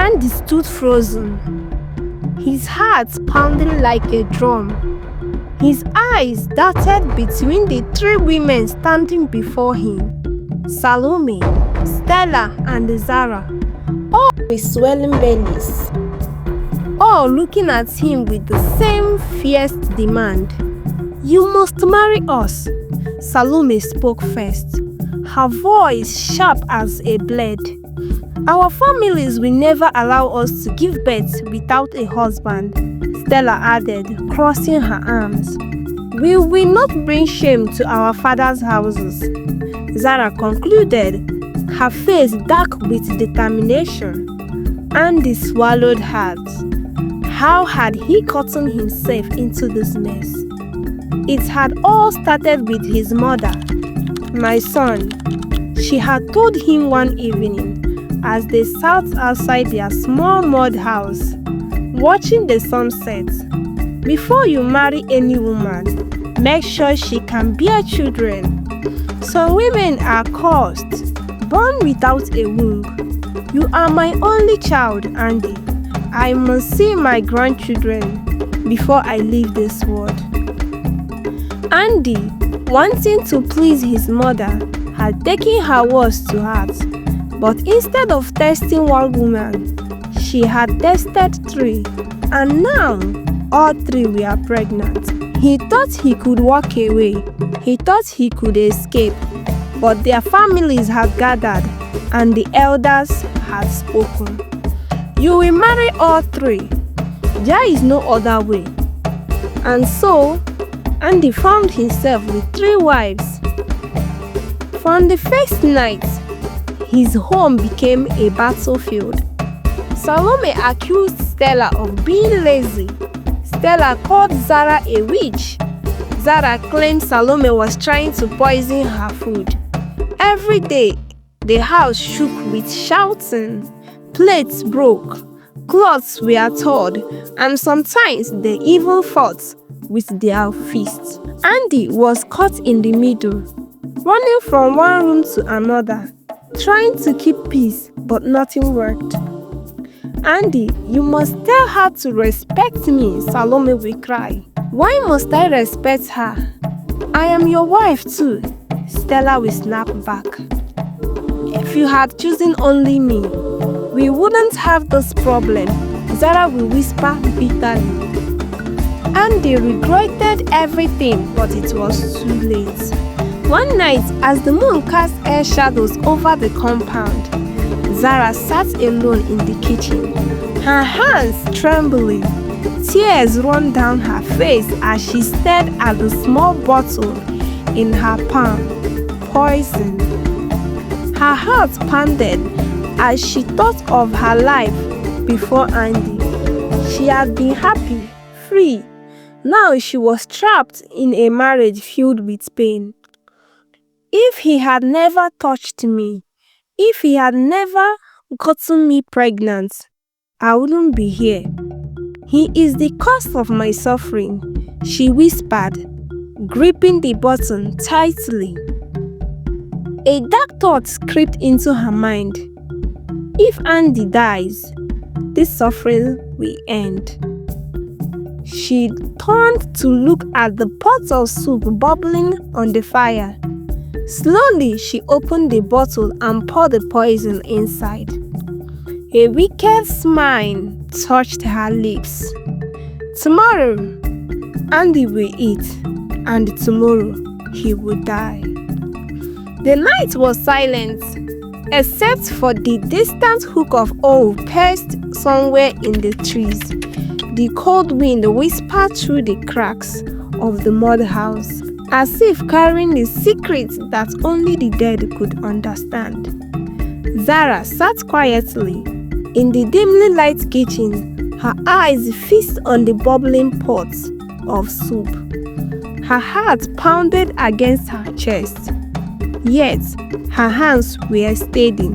Andy stood frozen, his heart pounding like a drum. His eyes darted between the three women standing before him: Salome, Stella, and Zara, all with swelling bellies, all looking at him with the same fierce demand. "You must marry us." Salome spoke first, her voice sharp as a blade. "Our families will never allow us to give birth without a husband," Stella added, crossing her arms. "We will not bring shame to our father's houses," Zara concluded, her face dark with determination. Andy swallowed hard. How had he gotten himself into this mess? It had all started with his mother. "My son," she had told him one evening as they sat outside their small mud house, watching the sunset, "before you marry any woman, make sure she can bear children. Some women are cursed, born without a womb. You are my only child, Andy. I must see my grandchildren before I leave this world." Andy, wanting to please his mother, had taken her words to heart. But instead of testing one woman, she had tested three, and now all three were pregnant. He thought he could walk away. He thought he could escape. But their families had gathered, and the elders had spoken. "You will marry all three. There is no other way." And so, Andy found himself with three wives. From the first night, his home became a battlefield. Salome accused Stella of being lazy. Stella called Zara a witch. Zara claimed Salome was trying to poison her food. Every day, the house shook with shouting. Plates broke, cloths were torn, and sometimes they even fought with their fists. Andy was caught in the middle, running from one room to another, trying to keep peace, but nothing worked. "Andy, you must tell her to respect me," Salome will cry. "Why must I respect her? I am your wife too," Stella will snap back. "If you had chosen only me, we wouldn't have this problem," Zara will whisper bitterly. Andy regretted everything, but it was too late. One night, as the moon cast air shadows over the compound, Zara sat alone in the kitchen, her hands trembling. Tears ran down her face as she stared at the small bottle in her palm. Poison. Her heart pounded as she thought of her life before Andy. She had been happy, free. Now she was trapped in a marriage filled with pain. If he had never touched me, if he had never gotten me pregnant, I wouldn't be here. He is the cause of my suffering, she whispered, gripping the button tightly. A dark thought crept into her mind. If Andy dies, this suffering will end. She turned to look at the pot of soup bubbling on the fire. Slowly, she opened the bottle and poured the poison inside. A wicked smile touched her lips. Tomorrow, Andy will eat, and tomorrow he will die. The night was silent, except for the distant hook of owl perched somewhere in the trees. The cold wind whispered through the cracks of the mud house, as if carrying the secrets that only the dead could understand. Zara sat quietly in the dimly lit kitchen, her eyes fixed on the bubbling pot of soup. Her heart pounded against her chest, yet her hands were steady.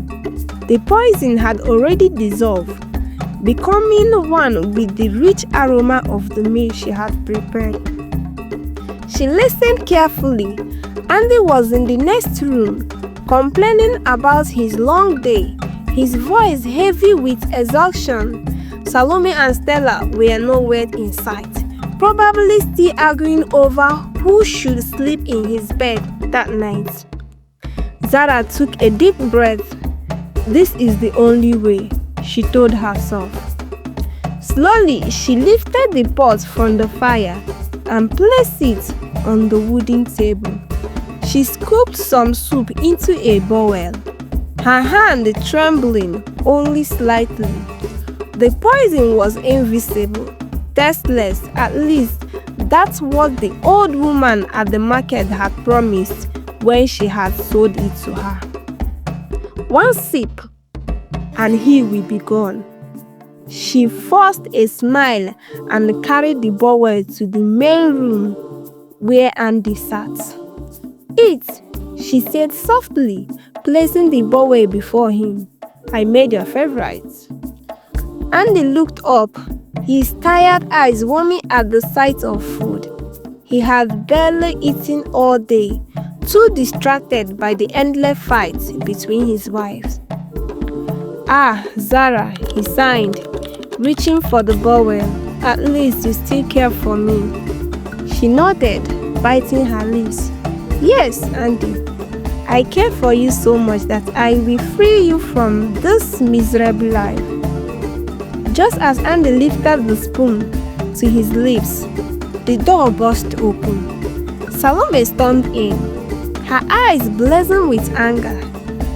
The poison had already dissolved, becoming one with the rich aroma of the meal she had prepared. She listened carefully. Andy was in the next room, complaining about his long day, his voice heavy with exhaustion. Salome and Stella were nowhere in sight, probably still arguing over who should sleep in his bed that night. Zara took a deep breath. This is the only way, she told herself. Slowly, she lifted the pot from the fire and placed it on the wooden table. She scooped some soup into a bowl, her hand trembling only slightly. The poison was invisible, tasteless, at least that's what the old woman at the market had promised when she had sold it to her. One sip, and he will be gone. She forced a smile and carried the bowl to the main room where Andy sat. Eat, she said softly, placing the bowl before him. I made your favorite. Andy looked up, his tired eyes warming at the sight of food. He had barely eaten all day, too distracted by the endless fight between his wives. Ah, Zara, he sighed, reaching for the bowl. At least you still care for me. She nodded, biting her lips. Yes, Andy, I care for you so much that I will free you from this miserable life. Just as Andy lifted the spoon to his lips, the door burst open. Salome stormed in, her eyes blazing with anger.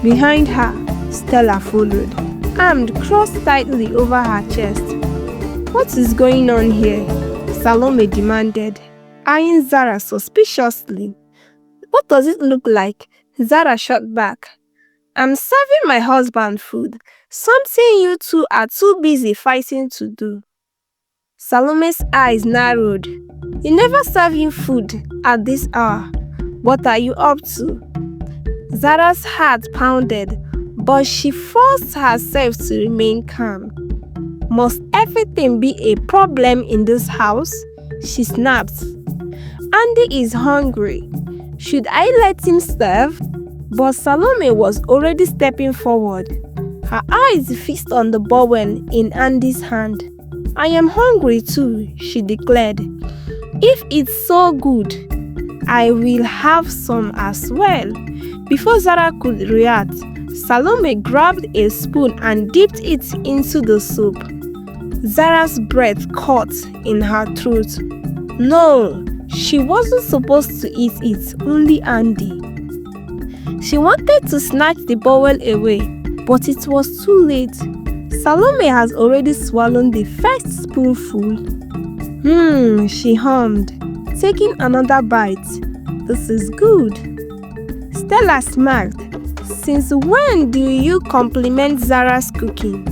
Behind her, Stella followed, arms crossed tightly over her chest. What is going on here? Salome demanded, eyeing Zara suspiciously. What does it look like? Zara shot back. I'm serving my husband food, something you two are too busy fighting to do. Salome's eyes narrowed. You never serve him food at this hour. What are you up to? Zara's heart pounded, but she forced herself to remain calm. Must everything be a problem in this house? She snapped. Andy is hungry. Should I let him serve? But Salome was already stepping forward, her eyes fixed on the bowl in Andy's hand. I am hungry too, she declared. If it's so good, I will have some as well. Before Zara could react, Salome grabbed a spoon and dipped it into the soup. Zara's breath caught in her throat. No, she wasn't supposed to eat it, only Andy. She wanted to snatch the bowl away, but it was too late. Salome has already swallowed the first spoonful. She hummed, taking another bite. This is good. Stella smiled. Since when do you compliment Zara's cooking?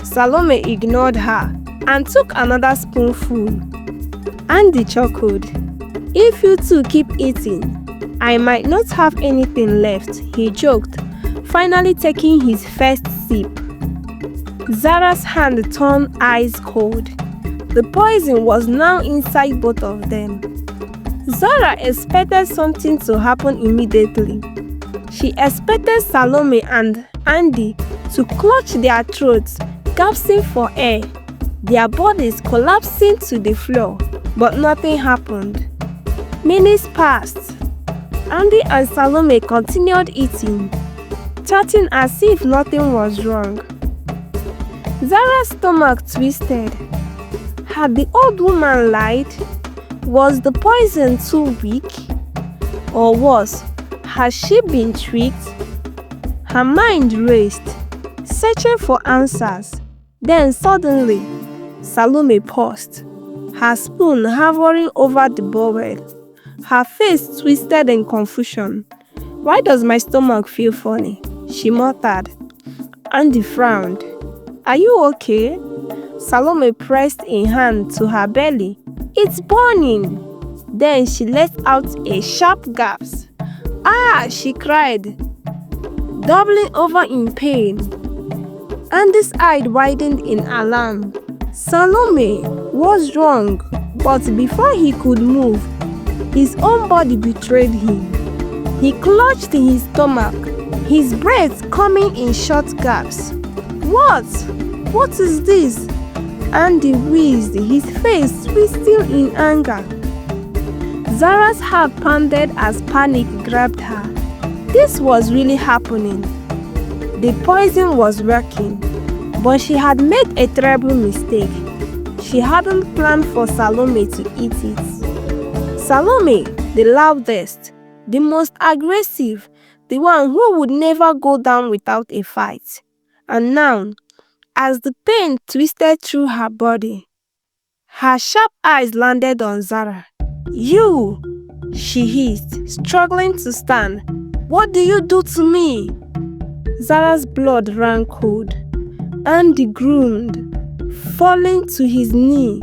Salome ignored her and took another spoonful. Andy chuckled. If you two keep eating, I might not have anything left, he joked, finally taking his first sip. Zara's hand turned ice cold. The poison was now inside both of them. Zara expected something to happen immediately. She expected Salome and Andy to clutch their throats, gasping for air, their bodies collapsing to the floor, but nothing happened. Minutes passed. Andy and Salome continued eating, chatting as if nothing was wrong. Zara's stomach twisted. Had the old woman lied? Was the poison too weak? Or worse, had she been tricked? Her mind raced, searching for answers. Then suddenly, Salome paused, her spoon hovering over the bowl. Her face twisted in confusion. Why does my stomach feel funny? She muttered. Andy frowned. Are you okay? Salome pressed a hand to her belly. It's burning. Then she let out a sharp gasp. Ah, she cried, doubling over in pain. Andy's eyes widened in alarm. Salome, what's wrong? But before he could move, his own body betrayed him. He clutched his stomach, his breath coming in short gaps. What? What is this? Andy wheezed, his face twisting in anger. Zara's heart pounded as panic grabbed her. This was really happening. The poison was working, but she had made a terrible mistake. She hadn't planned for Salome to eat it. Salome, the loudest, the most aggressive, the one who would never go down without a fight. And now, as the pain twisted through her body, her sharp eyes landed on Zara. "You!" she hissed, struggling to stand. "What do you do to me?" Zara's blood ran cold. Andy groaned, falling to his knee.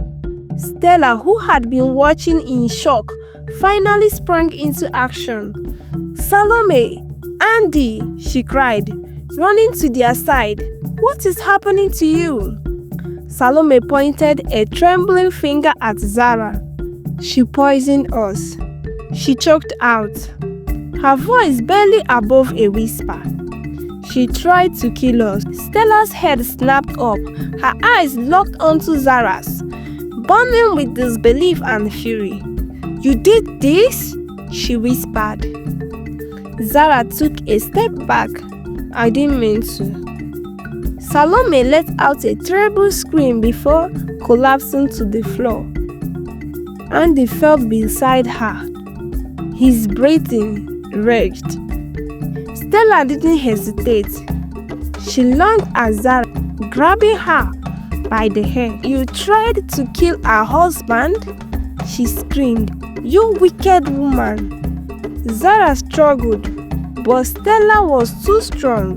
Stella, who had been watching in shock, finally sprang into action. "Salome! Andy!" she cried, running to their side. "What is happening to you?" Salome pointed a trembling finger at Zara. "She poisoned us," she choked out, her voice barely above a whisper. "She tried to kill us." Stella's head snapped up, her eyes locked onto Zara's, burning with disbelief and fury. "You did this?" she whispered. Zara took a step back. "I didn't mean to." Salome let out a terrible scream before collapsing to the floor. Andy fell beside her, his breathing raged. Stella didn't hesitate. She lunged at Zara, grabbing her by the hair. "You tried to kill our husband?" she screamed. "You wicked woman!" Zara struggled, but Stella was too strong.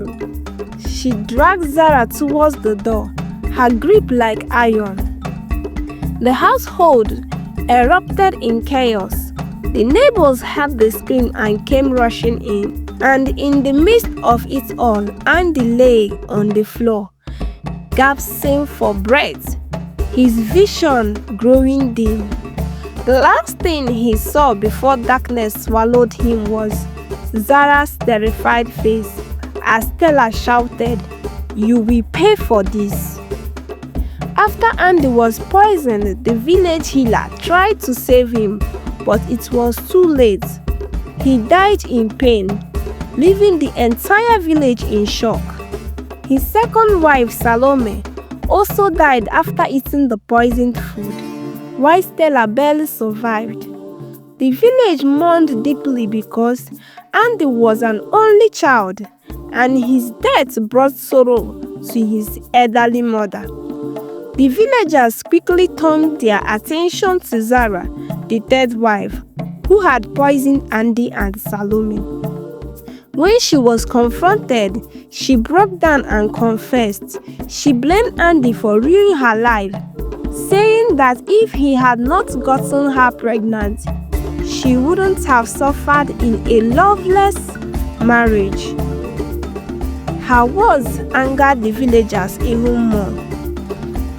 She dragged Zara towards the door, her grip like iron. The household erupted in chaos. The neighbors heard the scream and came rushing in. And in the midst of it all, Andy lay on the floor, gasping for breath, his vision growing dim. The last thing he saw before darkness swallowed him was Zara's terrified face as Stella shouted, "You will pay for this." After Andy was poisoned, the village healer tried to save him, but it was too late. He died in pain, leaving the entire village in shock. His second wife, Salome, also died after eating the poisoned food, while Stella barely survived. The village mourned deeply because Andy was an only child, and his death brought sorrow to his elderly mother. The villagers quickly turned their attention to Zara, the third wife, who had poisoned Andy and Salome. When she was confronted, she broke down and confessed. She blamed Andy for ruining her life, saying that if he had not gotten her pregnant, she wouldn't have suffered in a loveless marriage. Her words angered the villagers even more.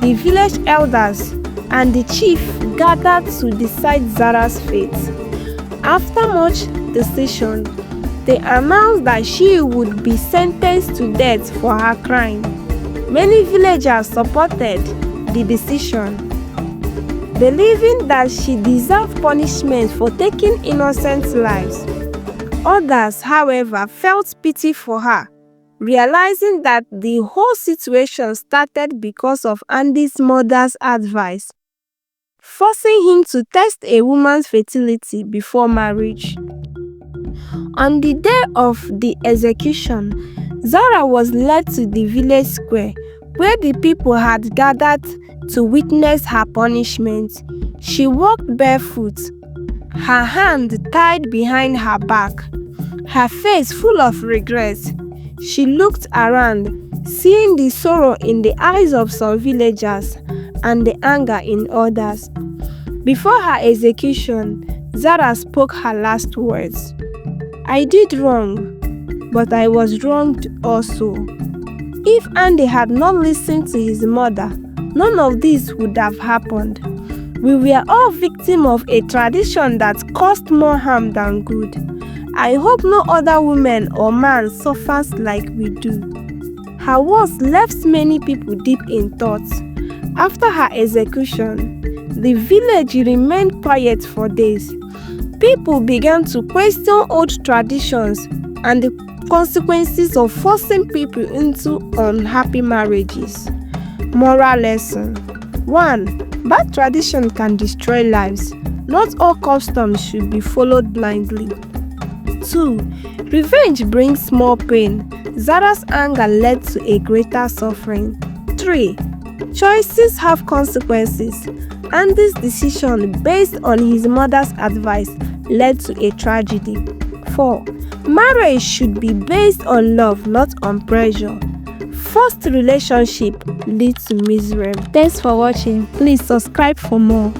The village elders and the chief gathered to decide Zara's fate. After much decision, they announced that she would be sentenced to death for her crime. Many villagers supported the decision, believing that she deserved punishment for taking innocent lives. Others, however, felt pity for her, realizing that the whole situation started because of Andy's mother's advice, forcing him to test a woman's fertility before marriage. On the day of the execution, Zara was led to the village square, where the people had gathered to witness her punishment. She walked barefoot, her hand tied behind her back, her face full of regret. She looked around, seeing the sorrow in the eyes of some villagers and the anger in others. Before her execution, Zara spoke her last words. "I did wrong, but I was wronged also. If Andy had not listened to his mother, none of this would have happened. We were all victims of a tradition that caused more harm than good. I hope no other woman or man suffers like we do. Her words left many people deep in thought. After her execution, the village remained quiet for days. People began to question old traditions and the consequences of forcing people into unhappy marriages. Moral lesson: 1. Bad tradition can destroy lives. Not all customs should be followed blindly. 2. Revenge brings more pain. Zara's anger led to a greater suffering. 3. Choices have consequences. Andy's decision, based on his mother's advice, led to a tragedy. 4. Marriage should be based on love, not on pressure. Forced relationship leads to misery. Thanks for watching. Please subscribe for more.